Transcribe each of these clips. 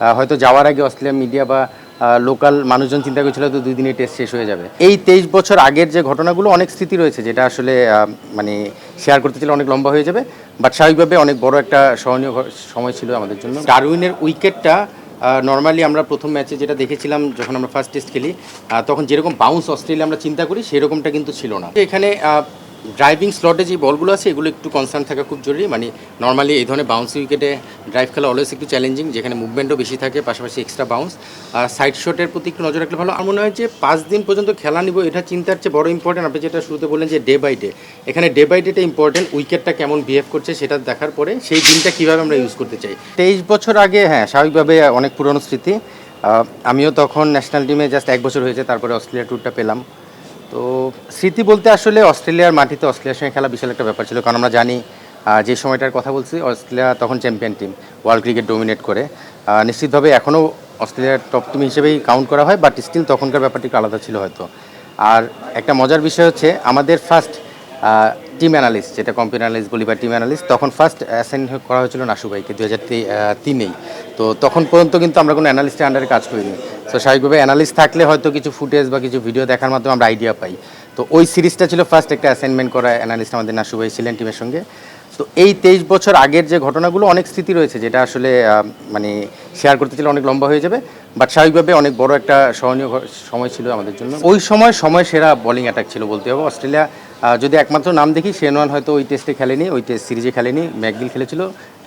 হয়তো যাওয়ার আগে অস্ট্রেলিয়া মিডিয়া বা লোকাল মানুষজন চিন্তা করেছিল তো 2 দিনে টেস্ট শেষ হয়ে যাবে। এই 23 বছর আগের যে ঘটনাগুলো অনেক স্মৃতি রয়েছে যেটা আসলে মানে শেয়ার করতে চাইলে অনেক লম্বা হয়ে যাবে। বাট স্বাভাবিকভাবে অনেক বড় একটা স্মরণীয় সময় ছিল আমাদের জন্য। ডারউইনের উইকেটটা নর্মালি আমরা প্রথম ম্যাচে যেটা দেখেছিলাম যখন আমরা ফার্স্ট টেস্ট খেলি তখন যেরকম বাউন্স অস্ট্রেলিয়া আমরা চিন্তা করি সেরকমটা কিন্তু ছিল না। এখানে ড্রাইভিং স্লটে যে বলগুলো আছে এগুলো একটু কনসার্ন থাকা খুব জরুরি। মানে নর্মালি এই ধরনের বাউন্স উইকেটে ড্রাইভ খেলা অলওয়েজ একটু চ্যালেঞ্জিং, যেখানে মুভমেন্টও বেশি থাকে, পাশাপাশি এক্সট্রা বাউন্স আর সাইড শটের প্রতি একটু নজর রাখলে ভালো। আমার মনে হয় যে 5 দিন পর্যন্ত খেলা নিব এটা চিন্তার চেয়ে বড় ইম্পর্টেন্ট। আপনি যেটা শুরুতে বললেন যে ডে বাই ডে, এখানে ডে বাই ডেটা ইম্পর্টেন্ট। উইকেটটা কেমন বিহেভ করছে সেটা দেখার পরে সেই দিনটা কীভাবে আমরা ইউজ করতে চাই। 23 বছর আগে হ্যাঁ স্বাভাবিকভাবে অনেক পুরনো স্মৃতি। আমিও তখন ন্যাশনাল টিমে জাস্ট 1 বছর হয়েছে, তারপরে অস্ট্রেলিয়া ট্যুরটা পেলাম। তো স্মৃতি বলতে আসলে অস্ট্রেলিয়ার মাটিতে অস্ট্রেলিয়ার সঙ্গে খেলা বিশাল একটা ব্যাপার ছিল, কারণ আমরা জানি যে সময়টার কথা বলছি অস্ট্রেলিয়া তখন champion team, world cricket dominate করে। নিশ্চিতভাবে এখনও অস্ট্রেলিয়ার টপ টিম হিসেবেই কাউন্ট করা হয়, বাট স্টিল তখনকার ব্যাপারটি একটু আলাদা ছিল হয়তো। আর একটা মজার বিষয় হচ্ছে আমাদের ফার্স্ট টিম অ্যানালিস্ট, যেটা কম্পিউটার অ্যানালিস্ট বলি বা টিম অ্যানালিস্ট, তখন ফার্স্ট অ্যাসাইন করা হয়েছিল নাসু ভাইকে 2003-এই। তো তখন পর্যন্ত কিন্তু আমরা কোনো অ্যানালিস্টের আন্ডারে কাজ করিনি। তো স্বাভাবিকভাবে অ্যানালিস্ট থাকলে হয়তো কিছু ফুটেজ বা কিছু ভিডিও দেখার মাধ্যমে আমরা আইডিয়া পাই। তো ওই সিরিজটা ছিল ফার্স্ট একটা অ্যাসাইনমেন্ট করা অ্যানালিস্ট আমাদের নাসু ভাই ছিলেন টিমের সঙ্গে। তো এই 23 বছর আগের যে ঘটনাগুলো অনেক স্মৃতি রয়েছে যেটা আসলে মানে শেয়ার করতে চাইলে অনেক লম্বা হয়ে যাবে। বাট স্বাভাবিকভাবে অনেক বড় একটা স্মরণীয় সময় ছিল আমাদের জন্য। ওই সময় সেরা বোলিং অ্যাটাক ছিল বলতে হবে। অস্ট্রেলিয়া যদি একমাত্র নাম দেখি, শেনওয়ান হয়তো ওই টেস্টে খেলেনি, ওই টেস্ট সিরিজে খেলেনি, ম্যাকগিল খেলেছিল।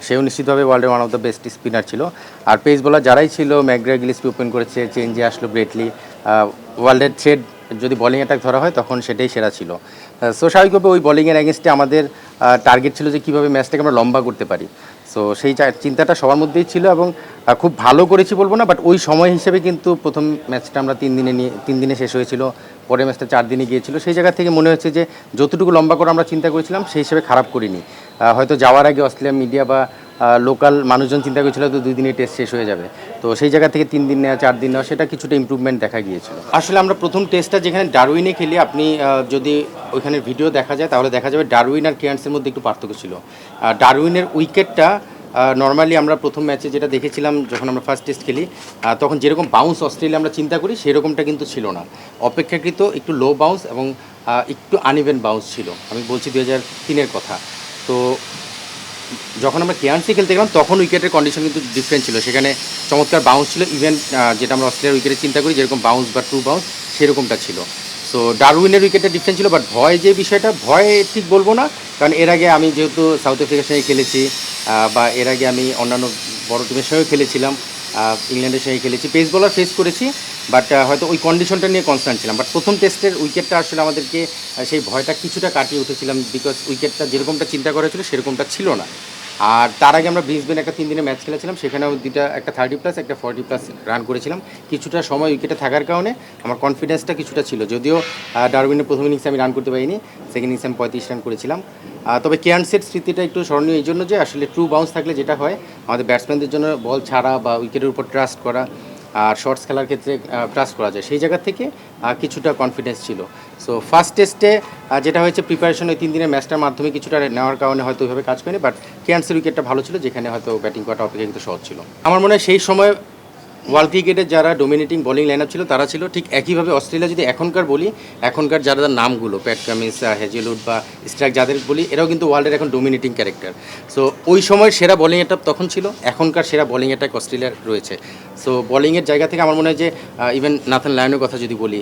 সেও নিশ্চিতভাবে ওয়ার্ল্ডের one of the best spinner ছিল। আর পেস বোলার যারাই ছিল, ম্যাকগ্রা, গিলিসপি ওপেন করেছে, চেঞ্জে আসলো ব্রেটলি। ওয়ার্ল্ডের থ্রেড যদি বোলিং অ্যাটাক ধরা হয় তখন সেটাই সেরা ছিল। সো স্বাভাবিকভাবে ওই বোলিংয়ের অ্যাগেনস্টে আমাদের টার্গেট ছিল যে কীভাবে ম্যাচটাকে আমরা লম্বা করতে পারি। সো সেই চিন্তাটা সবার মধ্যেই ছিল এবং খুব ভালো করেছি বলবো না, বাট ওই সময় হিসেবে কিন্তু প্রথম ম্যাচটা আমরা 3 দিনে শেষ হয়েছিল, পরের ম্যাচটা 4 দিনে গিয়েছিল। সেই জায়গা থেকে মনে হচ্ছে যে যতটুকু লম্বা করে আমরা চিন্তা করেছিলাম সেই হিসেবে খারাপ করিনি। হয়তো যাওয়ার আগে অস্ট্রেলিয়া মিডিয়া বা লোকাল মানুষজন চিন্তা করেছিল তো 2 দিনে টেস্ট শেষ হয়ে যাবে। তো সেই জায়গা থেকে 3 দিন নেওয়া, 4 দিন নেওয়া, সেটা কিছুটা ইম্প্রুভমেন্ট দেখা গিয়েছিল। আসলে আমরা প্রথম টেস্টটা যেখানে ডারউইনে খেলি, আপনি যদি ওইখানে ভিডিও দেখা যায় তাহলে দেখা যাবে ডারউইন আর কেয়ার্নসের মধ্যে একটু পার্থক্য ছিল। ডারউইনের উইকেটটা নর্মালি আমরা প্রথম ম্যাচে যেটা দেখেছিলাম যখন আমরা ফার্স্ট টেস্ট খেলি তখন যেরকম বাউন্স অস্ট্রেলিয়া আমরা চিন্তা করি সেরকমটা কিন্তু ছিল না। অপেক্ষাকৃত একটু লো বাউন্স এবং একটু আনইভেন বাউন্স ছিল। আমি বলছি 2003-এর কথা। তো যখন আমরা কেয়ার্নসে খেলতে গেলাম তখন উইকেটের কন্ডিশন কিন্তু ডিফারেন্ট ছিল। সেখানে চমৎকার বাউন্স ছিল, ইভেন যেটা আমরা অস্ট্রেলিয়ার উইকেটে চিন্তা করি যেরকম বাউন্স বা ট্রু বাউন্স সেরকমটা ছিল। সো ডারউইনের উইকেটে ডিফারেন্ট ছিল, বাট ভয় যে বিষয়টা, ভয় ঠিক বলবো না, কারণ এর আগে আমি যেহেতু সাউথ আফ্রিকার সঙ্গে খেলেছি বা এর আগে আমি অন্যান্য বড় টিমের সঙ্গেও খেলেছিলাম, ইংল্যান্ডের সঙ্গে খেলেছি, পেস বোলার ফেস করেছি, বাট হয়তো ওই কন্ডিশনটা নিয়ে কনসার্ন ছিলাম। বাট প্রথম টেস্টের উইকেটটা আসলে আমাদেরকে সেই ভয়টা কিছুটা কাটিয়ে উঠেছিলাম, বিকজ উইকেটটা যেরকমটা চিন্তা করা ছিল সেরকমটা ছিল না। আর তার আগে আমরা ব্রিসবেন একটা 3 দিনের ম্যাচ খেলেছিলাম, সেখানেও একটা 30+ একটা 40+ রান করেছিলাম। কিছুটা সময় উইকেটে থাকার কারণে আমার কনফিডেন্সটা কিছুটা ছিল, যদিও ডারউইনের প্রথম ইনিংসে আমি রান করতে পারিনি, সেকেন্ড ইনিংসে আমি 35 রান করেছিলাম। তবে কেয়ার্নসের স্মৃতিটা একটু স্মরণীয় এই জন্য যে আসলে ট্রু বাউন্স থাকলে যেটা হয় আমাদের ব্যাটসম্যানদের জন্য বল ছাড়া বা উইকেটের উপর ট্রাস্ট করা আর শর্টস খেলার ক্ষেত্রে ট্রাস্ট করা যায়, সেই জায়গা থেকে কিছুটা কনফিডেন্স ছিল। সো ফার্স্ট টেস্টে যেটা হয়েছে প্রিপারেশন ওই 3 দিনের ম্যাচটার মাধ্যমে কিছুটা নেওয়ার কারণে হয়তো ওইভাবে কাজ করেনি, বাট কেয়ার্নসের উইকেটটা ভালো ছিল যেখানে হয়তো ব্যাটিং করাটা অপেক্ষাকৃত সহজ ছিল। আমার মনে হয় সেই সময় ওয়ার্ল্ড ক্রিকেটের যারা ডোমিনেটিং বোলিং লাইন আপ ছিল তারা ছিল ঠিক একইভাবে অস্ট্রেলিয়া। যদি এখনকার বলি, এখনকার যারা নামগুলো প্যাট কামিন্স, হেজেলউড বা স্ট্রাইক যাদের বলি, এরাও কিন্তু ওয়ার্ল্ডের এখন ডোমিনেটিং ক্যারেক্টার। সো ওই সময় সেরা বোলিং অ্যাটাক তখন ছিল, এখনকার সেরা বোলিং অ্যাটাক অস্ট্রেলিয়ার রয়েছে। সো বোলিংয়ের জায়গা থেকে আমার মনে হয় যে ইভেন নাথান লায়নের কথা যদি বলি,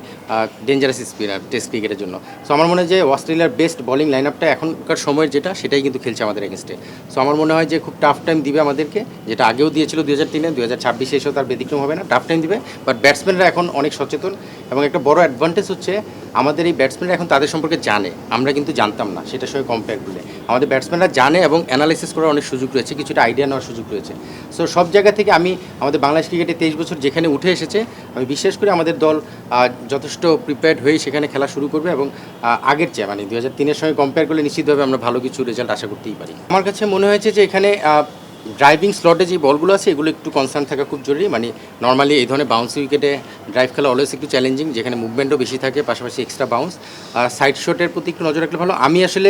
ডেঞ্জারাস স্পিনার টেস্ট ক্রিকেটের জন্য। সো আমার মনে হয় যে অস্ট্রেলিয়ার বেস্ট বোলিং লাইন আপটা এখনকার সময়ের যেটা, সেটাই কিন্তু খেলছে আমাদের এগেনস্টে। সো আমার মনে হয় যে খুব টাফ টাইম দিবে আমাদেরকে, যেটা আগেও দিয়েছিল 2003-এ, 2026-এ এসেও তার ব্যতিক্রম হবে না, টাফ টাইম দিবে। বাট ব্যাটসম্যানরা এখন অনেক সচেতন এবং একটা বড় অ্যাডভান্টেজ হচ্ছে আমাদের এই ব্যাটসম্যানরা এখন তাদের সম্পর্কে জানে, আমরা কিন্তু জানতাম না, সেটার সঙ্গে কম্পেয়ার করলে আমাদের ব্যাটসম্যানরা জানে এবং অ্যানালাইসিস করার অনেক সুযোগ রয়েছে, কিছুটা আইডিয়া নেওয়ার সুযোগ রয়েছে। সো সব জায়গা থেকে আমি আমাদের বাংলাদেশ ক্রিকেটে 23 বছর যেখানে উঠে এসেছে, আমি বিশ্বাস করি আমাদের দল যথেষ্ট প্রিপেয়ার্ড হয়ে সেখানে খেলা শুরু করবে এবং আগের চেয়ে মানে 2003-এর সঙ্গে কম্পেয়ার করলে নিশ্চিতভাবে আমরা ভালো কিছু রেজাল্ট আশা করতেই পারি। আমার কাছে মনে হয়েছে যে এখানে ড্রাইভিং স্লটে যে বলগুলো আছে এগুলো একটু কনসার্ন থাকা খুব জরুরি। মানে নর্মালি এই ধরনের বাউন্সি উইকেটে ড্রাইভ খেলা অলওয়েজ একটু চ্যালেঞ্জিং, যেখানে মুভমেন্টও বেশি থাকে, পাশাপাশি এক্সট্রা বাউন্স। সাইড শটের প্রতি একটু নজর রাখলে ভালো। আমি আসলে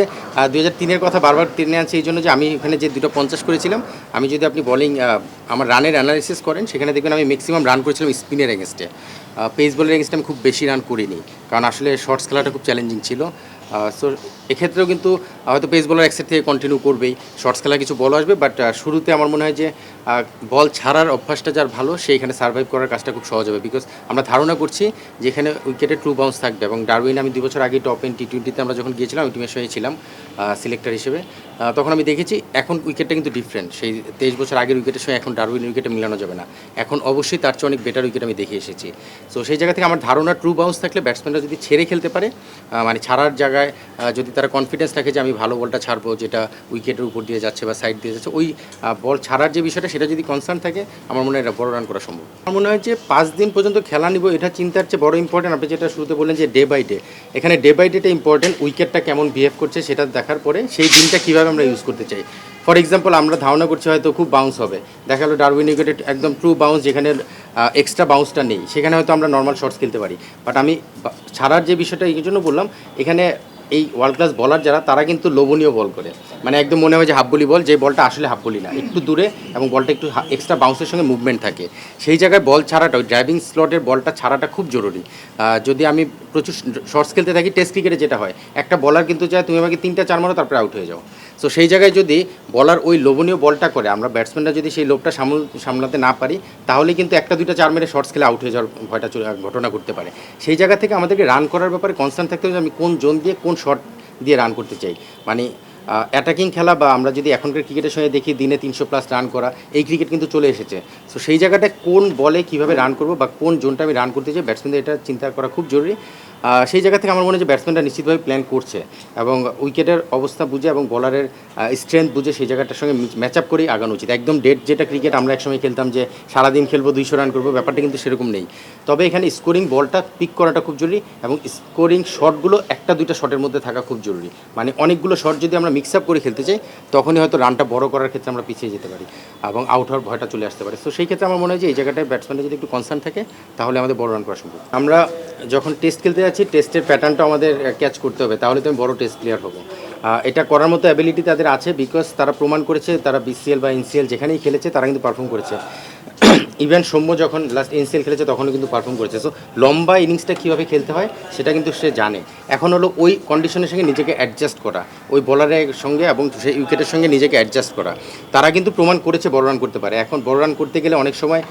2003-এর কথা বারবার টেনে আনছি এই জন্য যে আমি এখানে যে 250 করেছিলাম, আমি যদি আপনি বলিং আমার রানের অ্যানালিসিস করেন সেখানে দেখবেন আমি ম্যাক্সিমাম রান করেছিলাম স্পিনের এগেনস্টে। পেস বলের এগেনস্টে আমি খুব বেশি রান করিনি, কারণ আসলে শর্টস খেলাটা খুব চ্যালেঞ্জিং ছিল। সো এক্ষেত্রেও কিন্তু হয়তো পেস বলার এক সাইড থেকে কন্টিনিউ করবেই, শর্টস খেলা কিছু বল আসবে, বাট শুরুতে আমার মনে হয় যে বল ছাড়ার অভ্যাসটা যার ভালো সেইখানে সার্ভাইভ করার কাজটা খুব সহজ হবে। বিকজ আমরা ধারণা করছি যে এখানে উইকেটে ট্রু বাউন্স থাকবে, এবং ডারউইনে আমি 2 বছর আগে টপ এন্ড টি20তে আমরা যখন গিয়েছিলাম আমি টিমের সঙ্গে ছিলাম সিলেক্টর হিসেবে, তখন আমি দেখেছি এখন উইকেটটা কিন্তু ডিফারেন্ট। সেই 23 বছর আগের উইকেটের সঙ্গে এখন ডারউইন উইকেটে মিলানো যাবে না, এখন অবশ্যই তার চেয়ে অনেক বেটার উইকেট আমি দেখে এসেছি। সো সেই জায়গা থেকে আমার ধারণা ট্রু বাউন্স থাকলে ব্যাটসম্যানরা যদি ছেড়ে খেলতে পারে, মানে ছাড়ার জায়গায় যদি তারা কনফিডেন্স থাকে যে আমি ভালো বলটা ছাড়বো যেটা উইকেটের উপর দিয়ে যাচ্ছে বা সাইড দিয়ে যাচ্ছে, ওই বল ছাড়ার যে বিষয়টা সেটা যদি কনসার্ন থাকে, আমার মনে হয় এটা বড় রান করা সম্ভব। আমার মনে হয় যে 5 দিন পর্যন্ত খেলা নিব এটা চিন্তার চেয়ে বড় ইম্পর্টেন্ট আপনি যেটা শুরুতে বললেন যে ডে বাই ডে, এখানে ডে বাই ডেটা ইম্পর্টেন্ট। উইকেটটা কেমন বিহেভ করছে সেটা দেখার পরে সেই দিনটা কীভাবে আমরা ইউজ করতে চাই। ফর এক্সাম্পল আমরা ধারণা করছি হয়তো খুব বাউন্স হবে, দেখা গেলো ডারউইন উইকেটে একদম ট্রু বাউন্স, যেখানে এক্সট্রা বাউন্সটা নেই, সেখানে হয়তো আমরা নর্মাল শর্টস খেলতে পারি। বাট আমি ছাড়ার যে বিষয়টা এই জন্য বললাম, এখানে এই ওয়ার্ল্ড ক্লাস বলার যারা তারা কিন্তু লোভনীয় বল করে, মানে একদম মনে হয় যে হাফ বলি বল, যে বলটা আসলে হাফ বলি না, একটু দূরে এবং বলটা একটু এক্সট্রা বাউন্সের সঙ্গে মুভমেন্ট থাকে, সেই জায়গায় বল ছাড়াটা, ওই ড্রাইভিং স্লটের বলটা ছাড়াটা খুব জরুরি। যদি আমি প্রচুর শর্টস খেলতে থাকি, টেস্ট ক্রিকেটে যেটা হয় একটা বলার কিন্তু চায় তুমি আমাকে 3-4 মারো তারপরে আউট হয়ে যাও। সো সেই জায়গায় যদি বলার ওই লোভনীয় বলটা করে, আমরা ব্যাটসম্যানরা যদি সেই লোভটা সামলাতে না পারি, তাহলে কিন্তু 1-2-4 মেরে শর্টস খেলে আউট হয়ে যাওয়ার ভয়টা ঘটনা ঘটতে পারে। সেই জায়গা থেকে আমাদেরকে রান করার ব্যাপারে কনসার্ন থাকতে হবে যে আমি কোন জোন দিয়ে কোন শট দিয়ে রান করতে চাই। মানে অ্যাটাকিং খেলা বা আমরা যদি এখনকার ক্রিকেটের সঙ্গে দেখি দিনে 300+ রান করা, এই ক্রিকেট কিন্তু চলে এসেছে। সো সেই জায়গাটায় কোন বলে কীভাবে রান করবো বা কোন জোনটা আমি রান করতে চাই, ব্যাটসম্যানদের এটা চিন্তা করা খুব জরুরি। সেই জায়গা থেকে আমার মনে হয় যে ব্যাটসম্যানরা নিশ্চিতভাবে প্ল্যান করছে এবং উইকেটের অবস্থা বুঝে এবং বলারের স্ট্রেংথ বুঝে সেই জায়গাটার সঙ্গে ম্যাচ আপ করেই আগানো উচিত। একদম ডেড যেটা ক্রিকেট আমরা একসময় খেলতাম যে সারাদিন খেলবো 200 রান করবো, ব্যাপারটা কিন্তু সেরকম নেই। তবে এখানে স্কোরিং বলটা পিক করাটা খুব জরুরি এবং স্কোরিং শটগুলো 1-2টা শটের মধ্যে থাকা খুব জরুরি। মানে অনেকগুলো শট যদি আমরা মিক্স আপ করে খেলতে চাই, তখনই হয়তো রানটা বড় করার ক্ষেত্রে আমরা পিছিয়ে যেতে পারি এবং আউট হওয়ার ভয়টা চলে আসতে পারে। তো সেই ক্ষেত্রে আমার মনে হয় যে এই জায়গাটায় ব্যাটসম্যানরা যদি একটু কনসার্ন থাকে, তাহলে আমাদের বড় রান করা সম্ভব। আমরা যখন টেস্ট খেলতে যাচ্ছি, টেস্টের প্যাটার্নটা আমাদের ক্যাচ করতে হবে, তাহলে তো আমি বড় টেস্ট প্লেয়ার হবো। এটা করার মতো অ্যাবিলিটি তাদের আছে, বিকজ তারা প্রমাণ করেছে, তারা বিসিএল বা এনসিএল যেখানেই খেলেছে তারা কিন্তু পারফর্ম করেছে। ইভেন সৌম্য যখন লাস্ট এনসিএল খেলেছে তখনও কিন্তু পারফর্ম করেছে। সো লম্বা ইনিংসটা কীভাবে খেলতে হয় সেটা কিন্তু সে জানে। এখন হলো ওই কন্ডিশনের সঙ্গে নিজেকে অ্যাডজাস্ট করা, ওই বলারের সঙ্গে এবং সেই উইকেটের সঙ্গে নিজেকে অ্যাডজাস্ট করা। তারা কিন্তু প্রমাণ করেছে বড় রান করতে পারে। এখন বড় রান করতে গেলে অনেক সময়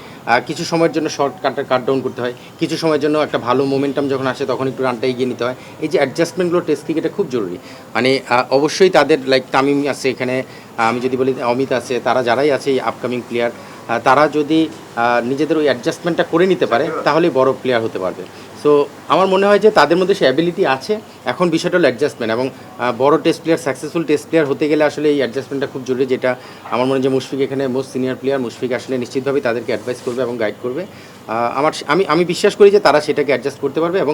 কিছু সময়ের জন্য শর্ট কাট ডাউন করতে হয়, কিছু সময়ের জন্য একটা ভালো মোমেন্টাম যখন আসে তখন একটু রানটা এগিয়ে নিতে হয়। এই যে অ্যাডজাস্টমেন্টগুলো টেস্ট ক্রিকেটে খুব জরুরি। মানে অবশ্যই তাদের লাইক তামিম আছে এখানে, আমি যদি বলি অমিত আছে, তারা যারাই আছে এই আপকামিং প্লেয়ার, তারা যদি নিজেদের ওই অ্যাডজাস্টমেন্টটা করে নিতে পারে তাহলেই বড় প্লেয়ার হতে পারবে। সো আমার মনে হয় যে তাদের মধ্যে সে অ্যাবিলিটি আছে। এখন বিষয়টা হলো অ্যাডজাস্টমেন্ট, এবং বড় test player, successful test player হতে গেলে আসলে এই অ্যাডজাস্টমেন্টটা খুব জরুরি, যেটা আমার মনে হয় যে মুশফিক এখানে মোস্ট সিনিয়র প্লেয়ার। মুশফিক আসলে নিশ্চিতভাবেই তাদেরকে অ্যাডভাইস করবে এবং গাইড করবে। আমি বিশ্বাস করি যে তারা সেটাকে অ্যাডজাস্ট করতে পারবে। এবং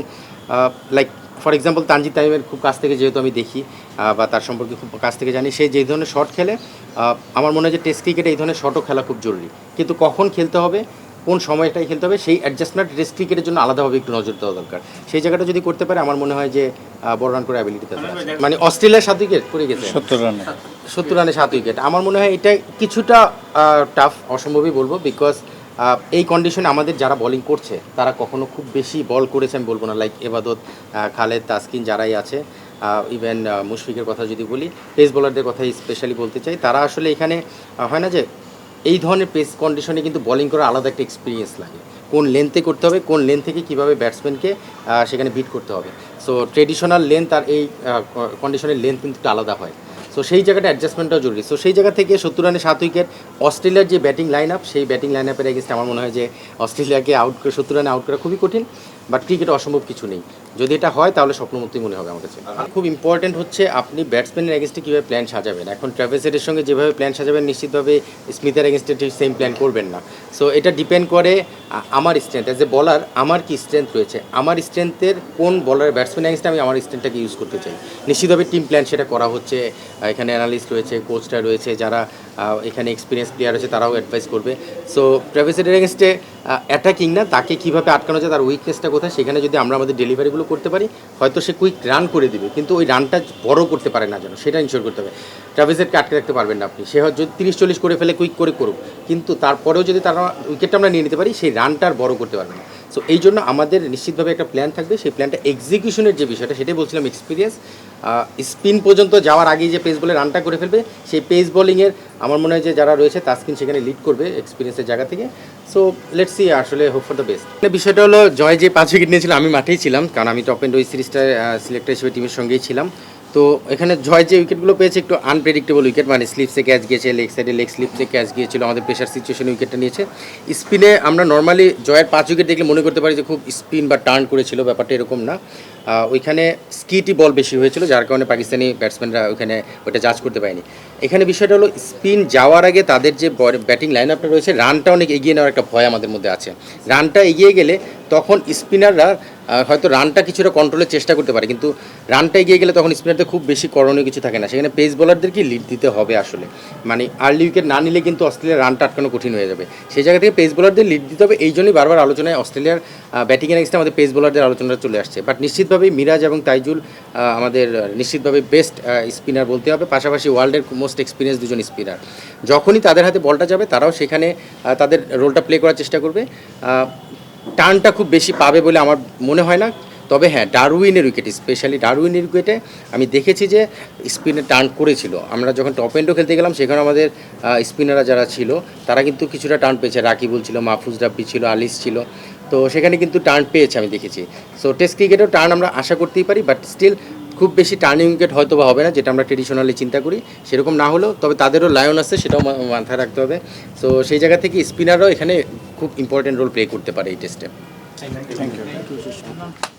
লাইক ফর এক্সাম্পল তানজিদ তামিমের খুব কাছ থেকে যেহেতু আমি দেখি বা তার সম্পর্কে খুব কাছ থেকে জানি, সে যে ধরনের শট খেলে, আমার মনে হয় যে টেস্ট ক্রিকেটে এই ধরনের শটও খেলা খুব জরুরি। কিন্তু কখন খেলতে হবে, কোন সময়টাই খেলতে হবে, সেই অ্যাডজাস্টমেন্ট টেস্ট ক্রিকেটের জন্য আলাদাভাবে একটু নজর দেওয়া দরকার। সেই জায়গাটা যদি করতে পারে, আমার মনে হয় যে বড় রান করার অ্যাবিলিটি তাদের আছে। মানে অস্ট্রেলিয়ার 7 উইকেট পড়ে গেছে 70 রানে 7 উইকেট। আমার মনে হয় এটা কিছুটা টাফ, অসম্ভবই বলবো, বিকজ এই কন্ডিশনে আমাদের যারা বোলিং করছে তারা কখনো খুব বেশি বল করেছে আমি বলবো না। লাইক এবাদত, খালেদ, তাসকিন যারাই আছে, ইভেন মুশফিকের কথা যদি বলি, পেস বোলারদের কথা স্পেশালি বলতে চাই, তারা আসলে এখানে হয় না যে এই ধরনের পেস কন্ডিশনে কিন্তু বোলিং করার আলাদা একটা এক্সপিরিয়েন্স লাগে। কোন লেন্থে করতে হবে, কোন লেন্থ থেকে কীভাবে ব্যাটসম্যানকে সেখানে বিট করতে হবে। সো ট্রেডিশনাল লেন্থ আর এই কন্ডিশনের লেন্থ কিন্তু একটু আলাদা হয়। সো সেই জায়গাটা অ্যাডজাস্টমেন্টটাও জরুরি। সো সেই জায়গা থেকে 70 রানে 7 উইকেট, অস্ট্রেলিয়ার যে ব্যাটিং লাইন আপ, সেই ব্যাটিং লাইন আপের এগেনস্টে আমার মনে হয় যে অস্ট্রেলিয়াকে 70 রানে আউট করা খুবই কঠিন। বাট ক্রিকেটে অসম্ভব কিছু নেই, যদি এটা হয় তাহলে স্বপ্নমূর্তি মনে হবে আমার কাছে। খুব ইম্পর্টেন্ট হচ্ছে আপনি ব্যাটসম্যানের এগেনস্টে কীভাবে প্ল্যান সাজাবেন। এখন ট্র্যাভিস হেডের সঙ্গে যেভাবে প্ল্যান সাজাবেন, নিশ্চিতভাবে স্মিথের এগেনস্টে ঠিক সেম প্ল্যান করবেন না। সো এটা ডিপেন্ড করে আমার স্ট্রেংথ অ্যাজ এ বলার, আমার কি স্ট্রেংথ রয়েছে, আমার স্ট্রেংথের কোন বলার ব্যাটসম্যান এগেনস্টে আমি আমার স্ট্রেংথটাকে ইউজ করতে চাই। নিশ্চিতভাবে টিম প্ল্যান সেটা করা হচ্ছে, এখানে অ্যানালিস্ট রয়েছে, কোচটা রয়েছে, যারা এখানে এক্সপিরিয়েন্স প্লেয়ার আছে, তারাও অ্যাডভাইস করবে। সো ট্রেভিসের এগেনস্টে অ্যাটাকিং না, তাকে কীভাবে আটকানো যায়, তার উইকনেসটা কোথায়, সেখানে যদি আমরা আমাদের ডেলিভারিগুলো করতে পারি, হয়তো সে কুইক রান করে দিবে, কিন্তু ওই রানটা বড় করতে পারে না যেন, সেটা ইনশিওর করতে হবে। ট্রাভিসেটকে আটকে রাখতে পারবেন না আপনি, সে হয়তো যদি 30-40 করে ফেলে কুইক করে করুক, কিন্তু তারপরেও যদি তারা উইকেটটা আমরা নিয়ে নিতে পারি, সেই রানটা আর বড় করতে পারবে না। সো এই জন্য আমাদের নিশ্চিতভাবে একটা প্ল্যান থাকবে, সেই প্ল্যানটা এক্সিকিউশনের যে বিষয়টা, সেটাই বলছিলাম এক্সপিরিয়েন্স। স্পিন পর্যন্ত যাওয়ার আগেই যে পেস বলে রানটা করে ফেলবে, সেই পেস বোলিংয়ের আমার মনে হয় যে যারা রয়েছে তাসকিন সেখানে লিড করবে এক্সপিরিয়েন্সের জায়গা থেকে। সো লেটস সি, আসলে হোপ ফর দ্য বেস্ট। বিষয়টা হলো জয় যে 5 উইকেট নিয়েছিল, আমি মাঠেই ছিলাম, কারণ আমি টপ এন্ড ওই সিরিজটা সিলেক্টর হিসেবে টিমের সঙ্গেই ছিলাম। তো এখানে জয় যে উইকেটগুলো পেয়েছে একটু আনপ্রেডিক্টেবল উইকেট, মানে স্লিপসে ক্যাচ গিয়েছে, লেগ সাইডে লেগ স্লিপসে ক্যাচ গিয়েছিল, আমাদের প্রেশার সিচুয়েশনে উইকেটটা নিয়েছে। স্পিনে আমরা নর্মালি জয়ের 5 উইকেট দেখলে মনে করতে পারি যে খুব স্পিন বা টার্ন করেছিল, ব্যাপারটা এরকম না। ওইখানে স্কিটি বল বেশি হয়েছিল, যার কারণে পাকিস্তানি ব্যাটসম্যানরা ওইখানে ওইটা জাজ করতে পারেনি। এখানে বিষয়টা হলো স্পিন যাওয়ার আগে তাদের যে ব্যাটিং লাইন আপটা রয়েছে, রানটা অনেক এগিয়ে নেওয়ার একটা ভয় আমাদের মধ্যে আছে। রানটা এগিয়ে গেলে তখন স্পিনাররা হয়তো রানটা কিছুটা কন্ট্রোলের চেষ্টা করতে পারে, কিন্তু রানটা এগিয়ে গেলে তখন স্পিনারদের খুব বেশি করণীয় কিছু থাকে না, সেখানে পেস বোলারদেরকে লিড দিতে হবে আসলে। মানে আর্লি উইকেট না নিলে কিন্তু অস্ট্রেলিয়ার রানটা আটকানো কঠিন হয়ে যাবে, সেই জায়গা থেকে পেস বোলারদের লিড দিতে হবে। এই জন্যই বারবার আলোচনায় অস্ট্রেলিয়ার ব্যাটিংয়ের এগেন্সটে আমাদের পেস বোলারদের আলোচনাটা চলে আসছে। বাট নিশ্চিতভাবেই মিরাজ এবং তাইজুল আমাদের নিশ্চিতভাবে বেস্ট স্পিনার বলতে হবে, পাশাপাশি ওয়ার্ল্ডের মোস্ট এক্সপিরিয়েন্স দুজন স্পিনার। যখনই তাদের হাতে বলটা যাবে, তারাও সেখানে তাদের রোলটা প্লে করার চেষ্টা করবে। টার্নটা খুব বেশি পাবে বলে আমার মনে হয় না, তবে হ্যাঁ, ডারউইনের উইকেটে, স্পেশালি ডারউইনের উইকেটে আমি দেখেছি যে স্পিনে টার্ন করেছিল। আমরা যখন টপ এন্ডও খেলতে গেলাম, সেখানে আমাদের স্পিনাররা যারা ছিল তারা কিন্তু কিছুটা টার্ন পেয়েছে, রাকিবুল ছিল, মাহফুজ রাব্বি ছিল, আলিস ছিল, তো সেখানে কিন্তু টার্ন পেয়েছে আমি দেখেছি। সো টেস্ট ক্রিকেটেও টার্ন আমরা আশা করতেই পারি, বাট স্টিল খুব বেশি টার্নিং উইকেট হয়তো বা হবে না, যেটা আমরা ট্রেডিশনালি চিন্তা করি, সেরকম না হলেও তবে তাদেরও লায়ন আছে, সেটাও মাথায় রাখতে হবে। সো সেই জায়গা থেকে স্পিনাররাও এখানে খুব ইম্পর্টেন্ট রোল প্লে করতে পারে এই টেস্টে। Thank you.